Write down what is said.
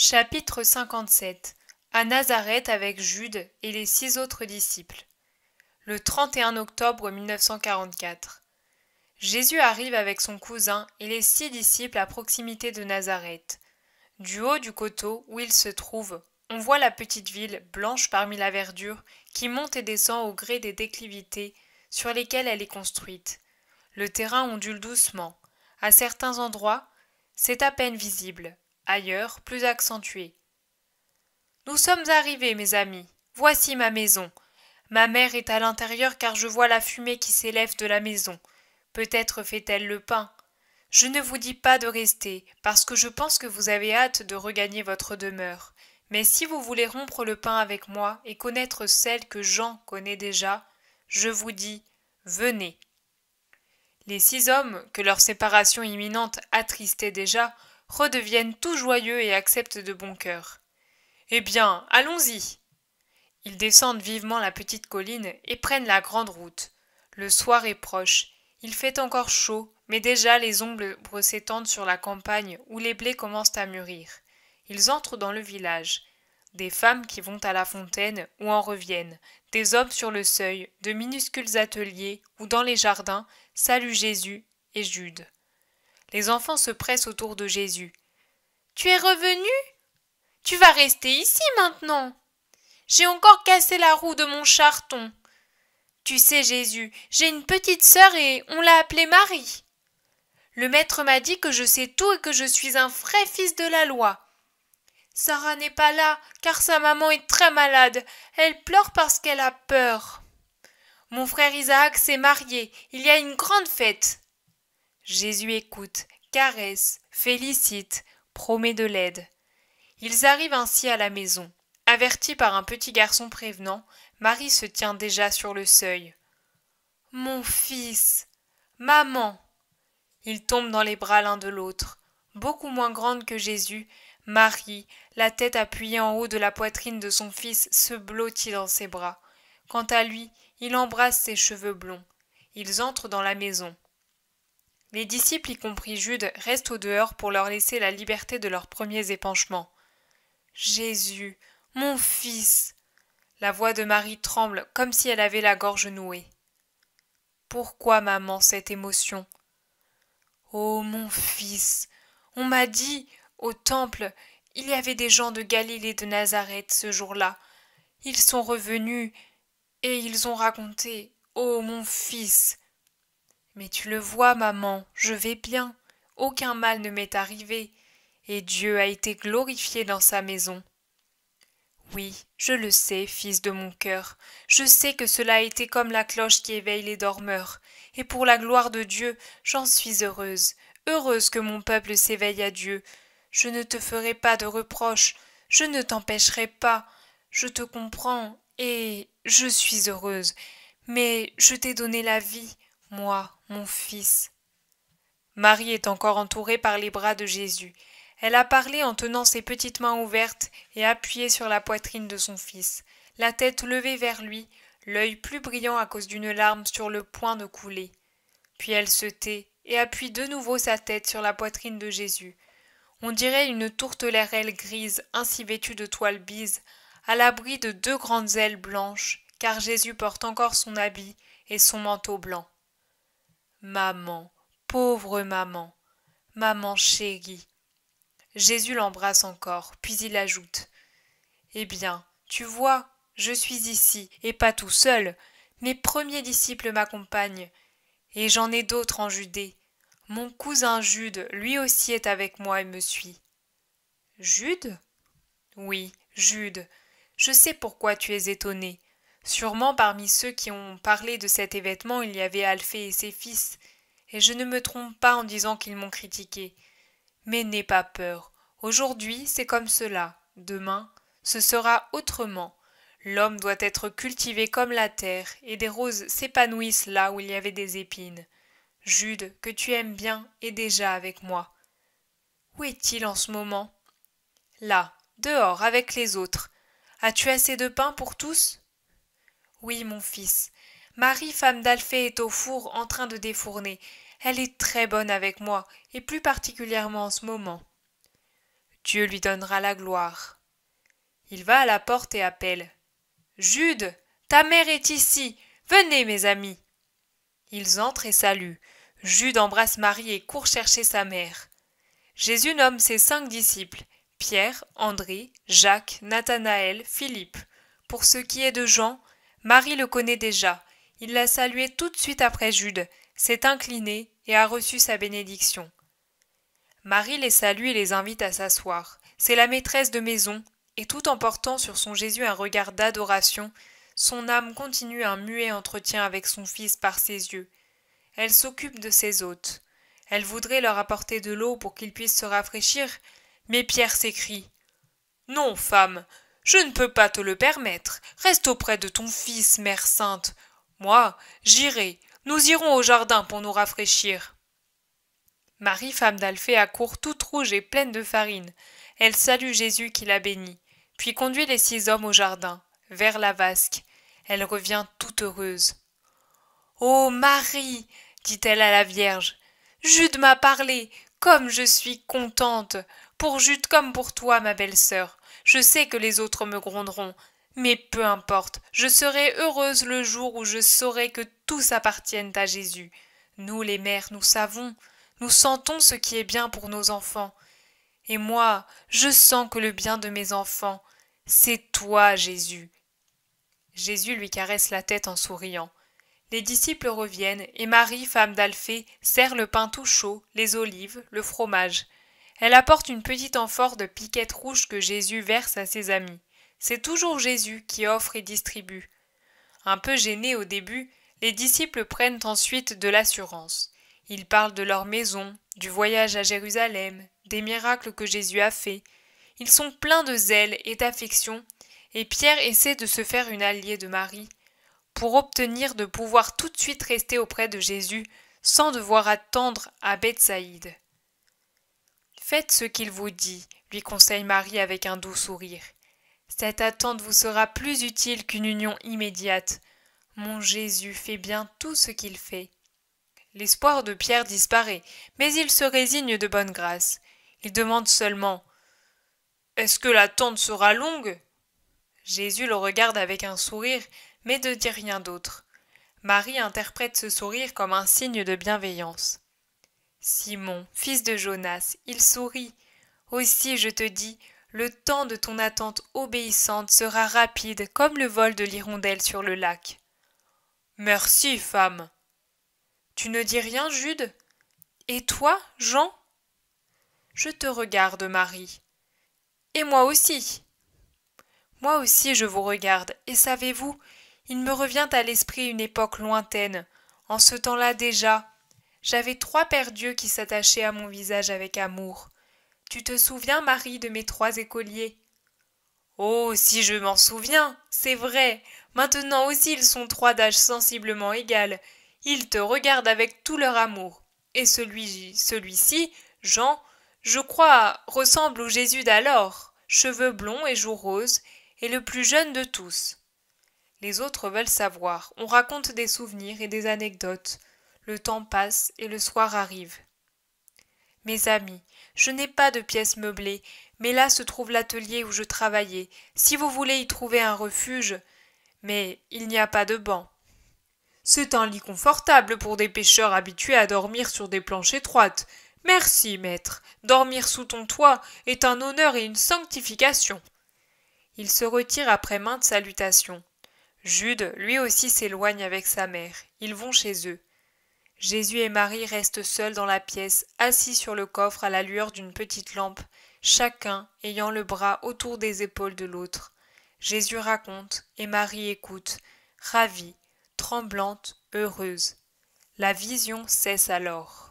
Chapitre 57. À Nazareth avec Jude et les 6 autres disciples. Le 31 octobre 1944. Jésus arrive avec son cousin et les 6 disciples à proximité de Nazareth. Du haut du coteau où ils se trouvent, on voit la petite ville, blanche parmi la verdure, qui monte et descend au gré des déclivités sur lesquelles elle est construite. Le terrain ondule doucement. À certains endroits, c'est à peine visible. Ailleurs, plus accentué. Nous sommes arrivés, mes amis. Voici ma maison. Ma mère est à l'intérieur car je vois la fumée qui s'élève de la maison. Peut-être fait-elle le pain. Je ne vous dis pas de rester, parce que je pense que vous avez hâte de regagner votre demeure. Mais si vous voulez rompre le pain avec moi et connaître celle que Jean connaît déjà, je vous dis, venez. Les 6 hommes, que leur séparation imminente attristait déjà, redeviennent tout joyeux et acceptent de bon cœur. Eh bien, allons-y. Ils descendent vivement la petite colline et prennent la grande route. Le soir est proche. Il fait encore chaud, mais déjà les ombres s'étendent sur la campagne où les blés commencent à mûrir. Ils entrent dans le village. Des femmes qui vont à la fontaine ou en reviennent, des hommes sur le seuil, de minuscules ateliers ou dans les jardins saluent Jésus et Jude. Les enfants se pressent autour de Jésus. « Tu es revenu ? Tu vas rester ici maintenant. J'ai encore cassé la roue de mon charton. Tu sais, Jésus, j'ai une petite sœur et on l'a appelée Marie. Le maître m'a dit que je sais tout et que je suis un vrai fils de la loi. Sarah n'est pas là, car sa maman est très malade. Elle pleure parce qu'elle a peur. Mon frère Isaac s'est marié. Il y a une grande fête. » Jésus écoute, caresse, félicite, promet de l'aide. Ils arrivent ainsi à la maison. Avertie par un petit garçon prévenant, Marie se tient déjà sur le seuil. « Mon fils, maman !» Ils tombent dans les bras l'un de l'autre. Beaucoup moins grande que Jésus, Marie, la tête appuyée en haut de la poitrine de son fils, se blottit dans ses bras. Quant à lui, il embrasse ses cheveux blonds. Ils entrent dans la maison. Les disciples, y compris Jude, restent au dehors pour leur laisser la liberté de leurs premiers épanchements. « Jésus, mon fils !» La voix de Marie tremble comme si elle avait la gorge nouée. « Pourquoi, maman, cette émotion ?»« Oh, mon fils, on m'a dit, au temple, il y avait des gens de Galilée de Nazareth ce jour-là. Ils sont revenus et ils ont raconté. Oh, mon fils !»« Mais tu le vois, maman, je vais bien. Aucun mal ne m'est arrivé. Et Dieu a été glorifié dans sa maison. » Oui, je le sais, fils de mon cœur, je sais que cela a été comme la cloche qui éveille les dormeurs, et pour la gloire de Dieu, j'en suis heureuse, heureuse que mon peuple s'éveille à Dieu. Je ne te ferai pas de reproches, je ne t'empêcherai pas, je te comprends, et je suis heureuse, mais je t'ai donné la vie, moi, mon fils. Marie est encore entourée par les bras de Jésus. Elle a parlé en tenant ses petites mains ouvertes et appuyées sur la poitrine de son fils, la tête levée vers lui, l'œil plus brillant à cause d'une larme sur le point de couler. Puis elle se tait et appuie de nouveau sa tête sur la poitrine de Jésus. On dirait une tourterelle grise ainsi vêtue de toile bise, à l'abri de 2 grandes ailes blanches, car Jésus porte encore son habit et son manteau blanc. Maman, pauvre maman, maman chérie. Jésus l'embrasse encore, puis il ajoute « Eh bien, tu vois, je suis ici, et pas tout seul. Mes premiers disciples m'accompagnent, et j'en ai d'autres en Judée. Mon cousin Jude, lui aussi, est avec moi et me suit. »« Jude ? » ?»« Oui, Jude. Je sais pourquoi tu es étonné. Sûrement parmi ceux qui ont parlé de cet événement, il y avait Alphée et ses fils, et je ne me trompe pas en disant qu'ils m'ont critiqué. Mais n'aie pas peur. Aujourd'hui, c'est comme cela. Demain, ce sera autrement. L'homme doit être cultivé comme la terre, et des roses s'épanouissent là où il y avait des épines. Jude, que tu aimes bien, est déjà avec moi. Où est-il en ce moment ? Là, dehors, avec les autres. As-tu assez de pain pour tous ? Oui, mon fils. Marie, femme d'Alphée, est au four en train de défourner. Elle est très bonne avec moi, et plus particulièrement en ce moment. Dieu lui donnera la gloire. Il va à la porte et appelle. « Jude, ta mère est ici, venez mes amis !» Ils entrent et saluent. Jude embrasse Marie et court chercher sa mère. Jésus nomme ses 5 disciples, Pierre, André, Jacques, Nathanaël, Philippe. Pour ce qui est de Jean, Marie le connaît déjà. Il l'a salué tout de suite après Jude, s'est incliné et a reçu sa bénédiction. Marie les salue et les invite à s'asseoir. C'est la maîtresse de maison, et tout en portant sur son Jésus un regard d'adoration, son âme continue un muet entretien avec son Fils par ses yeux. Elle s'occupe de ses hôtes. Elle voudrait leur apporter de l'eau pour qu'ils puissent se rafraîchir, mais Pierre s'écrie « Non, femme, je ne peux pas te le permettre. Reste auprès de ton Fils, Mère Sainte. Moi, j'irai. Nous irons au jardin pour nous rafraîchir. » Marie, femme d'Alphée, accourt toute rouge et pleine de farine. Elle salue Jésus qui la bénit, puis conduit les 6 hommes au jardin, vers la vasque. Elle revient toute heureuse. « Ô Marie, dit-elle à la Vierge, Jude m'a parlé, comme je suis contente. Pour Jude comme pour toi, ma belle-sœur. Je sais que les autres me gronderont, mais peu importe, je serai heureuse le jour où je saurai que tous appartiennent à Jésus. Nous, les mères, nous savons, nous sentons ce qui est bien pour nos enfants. Et moi, je sens que le bien de mes enfants, c'est toi, Jésus. » Jésus lui caresse la tête en souriant. Les disciples reviennent, et Marie, femme d'Alphée, sert le pain tout chaud, les olives, le fromage. Elle apporte une petite amphore de piquette rouge que Jésus verse à ses amis. C'est toujours Jésus qui offre et distribue. Un peu gênés au début, les disciples prennent ensuite de l'assurance. Ils parlent de leur maison, du voyage à Jérusalem, des miracles que Jésus a faits. Ils sont pleins de zèle et d'affection, et Pierre essaie de se faire une alliée de Marie, pour obtenir de pouvoir tout de suite rester auprès de Jésus sans devoir attendre à Bethsaïde. « Faites ce qu'il vous dit, lui conseille Marie avec un doux sourire. Cette attente vous sera plus utile qu'une union immédiate. Mon Jésus fait bien tout ce qu'il fait. » L'espoir de Pierre disparaît, mais il se résigne de bonne grâce. Il demande seulement « Est-ce que l'attente sera longue ?» Jésus le regarde avec un sourire, mais ne dit rien d'autre. Marie interprète ce sourire comme un signe de bienveillance. « Simon, fils de Jonas, il sourit. Aussi, je te dis, le temps de ton attente obéissante sera rapide comme le vol de l'hirondelle sur le lac. »« Merci, femme. »« Tu ne dis rien, Jude ? Et toi, Jean ? » ?»« Je te regarde, Marie. »« Et moi aussi. »« Moi aussi je vous regarde, et savez-vous, il me revient à l'esprit une époque lointaine. En ce temps-là déjà, j'avais 3 pères Dieu qui s'attachaient à mon visage avec amour. Tu te souviens, Marie, de mes 3 écoliers ? Oh, si je m'en souviens, c'est vrai. Maintenant aussi ils sont 3 d'âge sensiblement égal. Ils te regardent avec tout leur amour. Et celui-ci, Jean, je crois, ressemble au Jésus d'alors, cheveux blonds et joues roses, et le plus jeune de tous. Les autres veulent savoir, on raconte des souvenirs et des anecdotes. Le temps passe et le soir arrive. Mes amis, je n'ai pas de pièces meublées, mais là se trouve l'atelier où je travaillais, si vous voulez y trouver un refuge. Mais il n'y a pas de banc. C'est un lit confortable pour des pêcheurs habitués à dormir sur des planches étroites. Merci, maître. Dormir sous ton toit est un honneur et une sanctification. Il se retire après maintes salutations. Jude, lui aussi, s'éloigne avec sa mère. Ils vont chez eux. Jésus et Marie restent seuls dans la pièce, assis sur le coffre à la lueur d'une petite lampe, chacun ayant le bras autour des épaules de l'autre. Jésus raconte, et Marie écoute, ravie, tremblante, heureuse. La vision cesse alors.